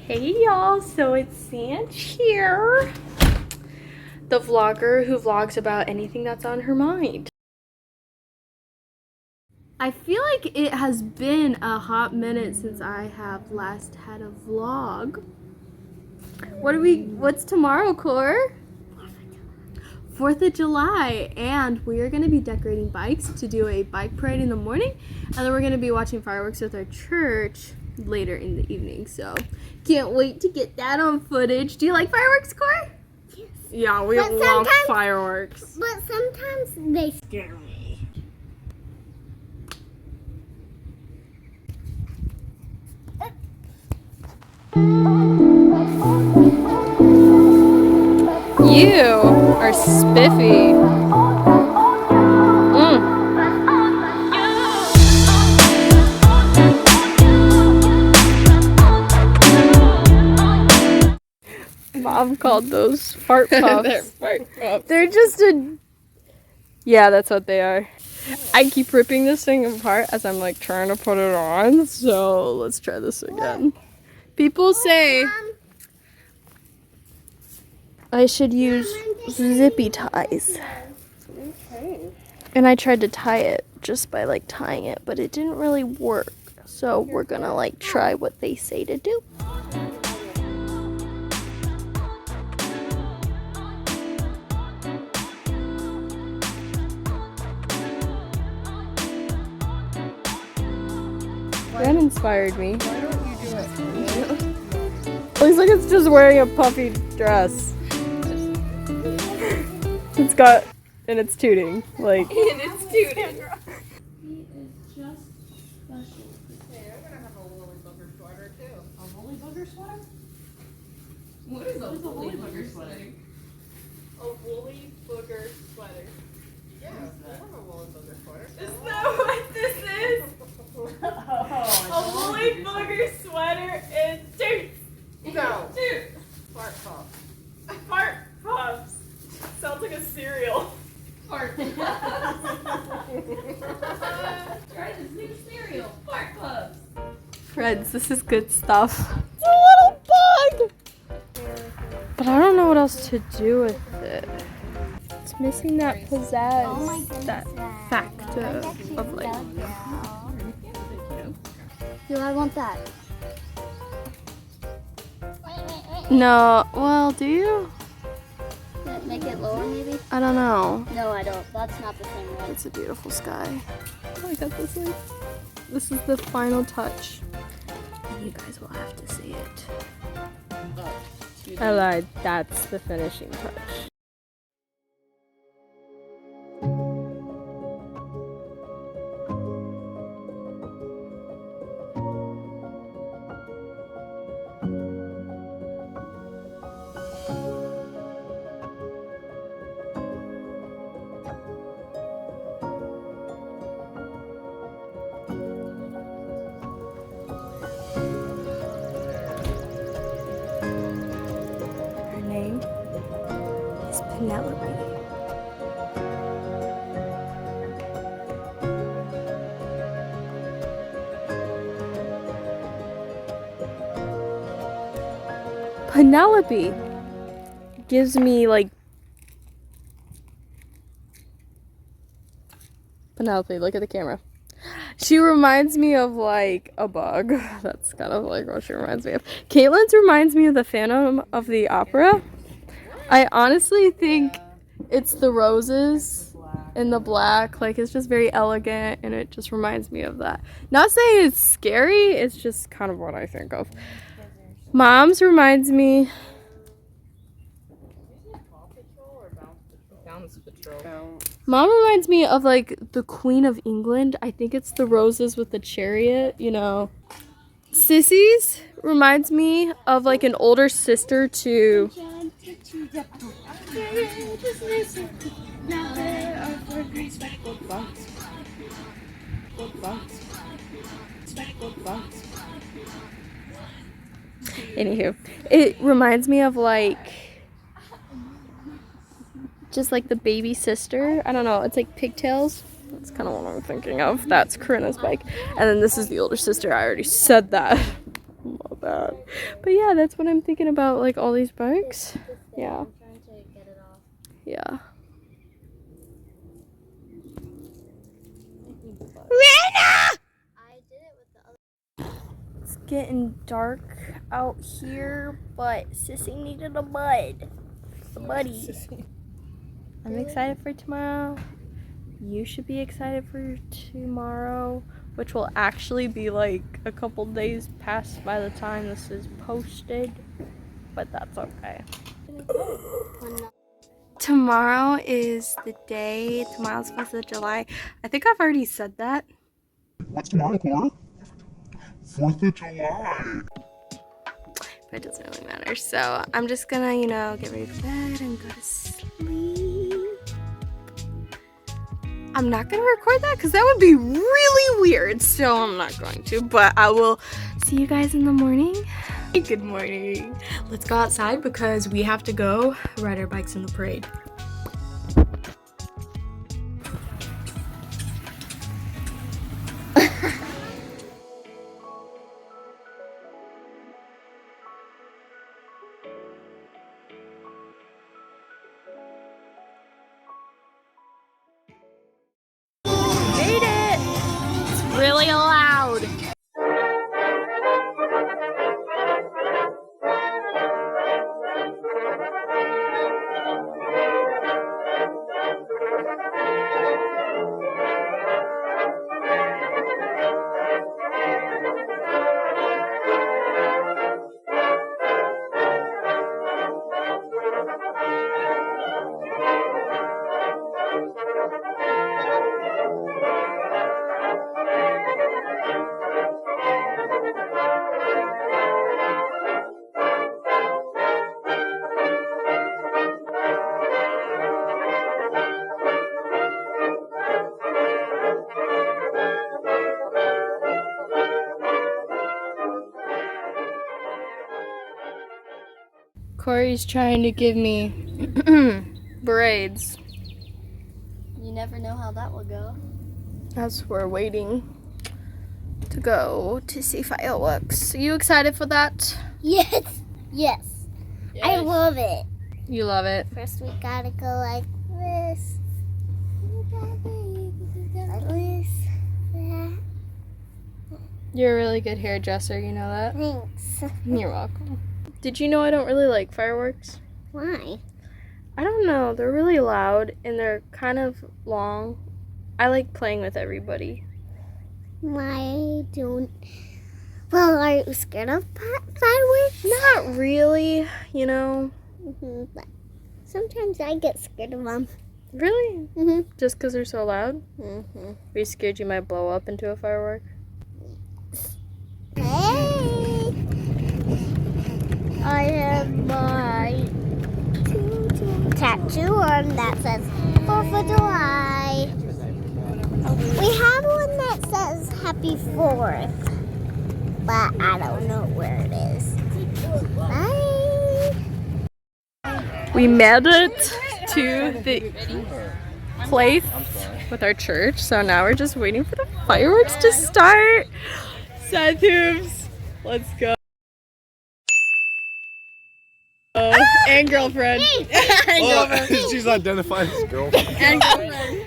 Hey y'all, so it's Sanj here, the vlogger who vlogs about anything that's on her mind. I feel like it has been a hot minute since I have last had a vlog. What's tomorrow, Core? 4th of July, and we are going to be decorating bikes to do a bike parade in the morning, and then we're going to be watching fireworks with our church later in the evening, so can't wait to get that on footage. Do you like fireworks, Core? Yes. Yeah, we love fireworks. But sometimes they scare me. You are spiffy. Mom called those fart puffs. They're fart puffs. They're just yeah, that's what they are. I keep ripping this thing apart as I'm like trying to put it on, so let's try this again. People say I should use zippy ties. And I tried to tie it just by like tying it, but it didn't really work. So we're gonna like try what they say to do. That inspired me. Why don't you do it? Looks like it's just wearing a puffy dress. It's got, and it's tooting. Like. And it's tooting. He is just special. Hey, I'm gonna have a woolly booger sweater too. A woolly booger sweater? What is a woolly booger sweater? A woolly booger sweater. Yeah, I have a woolly booger sweater. Is that what this is? A woolly booger sweater and toots. No. Toots. Fart puff. Fart puffs. Sounds like a cereal. Fart. Try this new cereal. Fart puffs. Friends, this is good stuff. It's a little bug! But I don't know what else to do with it. It's missing that pizzazz, Oh my goodness, that factor of like. Do I want that? No, well, do you? Make it lower, maybe? I don't know. No, I don't. That's not the same way. It's a beautiful sky. Oh, I got this like. This is the final touch. And you guys will have to see it. I lied. That's the finishing touch. Her name is Penelope. Penelope gives me like Penelope, look at the camera. She reminds me of like a bug. That's kind of like what she reminds me of. Caitlin's reminds me of the Phantom of the Opera. I honestly think it's the roses and the black. Like it's just very elegant and it just reminds me of that. Not saying it's scary, it's just kind of what I think of. Mom's reminds me. Mom reminds me of like the Queen of England. I think it's the roses with the chariot, you know. Sissy's reminds me of like an older sister to Anywho, it reminds me of like just like the baby sister. I don't know, it's like pigtails. That's kind of what I'm thinking of. That's Corinna's bike. And then this is the older sister. I already said that. Love bad. But yeah, that's what I'm thinking about, like all these bikes. Yeah. I'm trying to get it off. Yeah. I did it with the other. It's getting dark out here, but Sissy needed a bud. A buddy. I'm excited for tomorrow. You should be excited for tomorrow, which will actually be like a couple days past by the time this is posted, but that's okay. Tomorrow is the day, tomorrow's 4th of July. I think I've already said that. What's tomorrow, Cora? 4th of July. But it doesn't really matter. So I'm just gonna, you know, get ready for bed and go to sleep. I'm not gonna record that because that would be really weird. So I'm not going to, but I will see you guys in the morning. Good morning. Let's go outside because we have to go ride our bikes in the parade. Made it! It's really loud. Corey's trying to give me braids. You never know how that will go. As we're waiting to go to see fireworks. Are you excited for that? Yes. Yes. I love it. You love it. First we gotta go like this. Like this. That. You're a really good hairdresser, you know that? Thanks. You're welcome. Did you know I don't really like fireworks? Why? I don't know. They're really loud and they're kind of long. I like playing with everybody. Why don't... Well, are you scared of fireworks? Not really, you know. But sometimes I get scared of them. Really? Mm-hmm. Just because they're so loud? Mm-hmm. Are you scared you might blow up into a firework? Hey! I have my tattoo on that says 4th of July. We have one that says Happy 4th, but I don't know where it is. Bye! We made it to the place with our church, so now we're just waiting for the fireworks to start. Seth Hooves, let's go. And girlfriend. And girlfriend. She's identified as girlfriend. And girlfriend.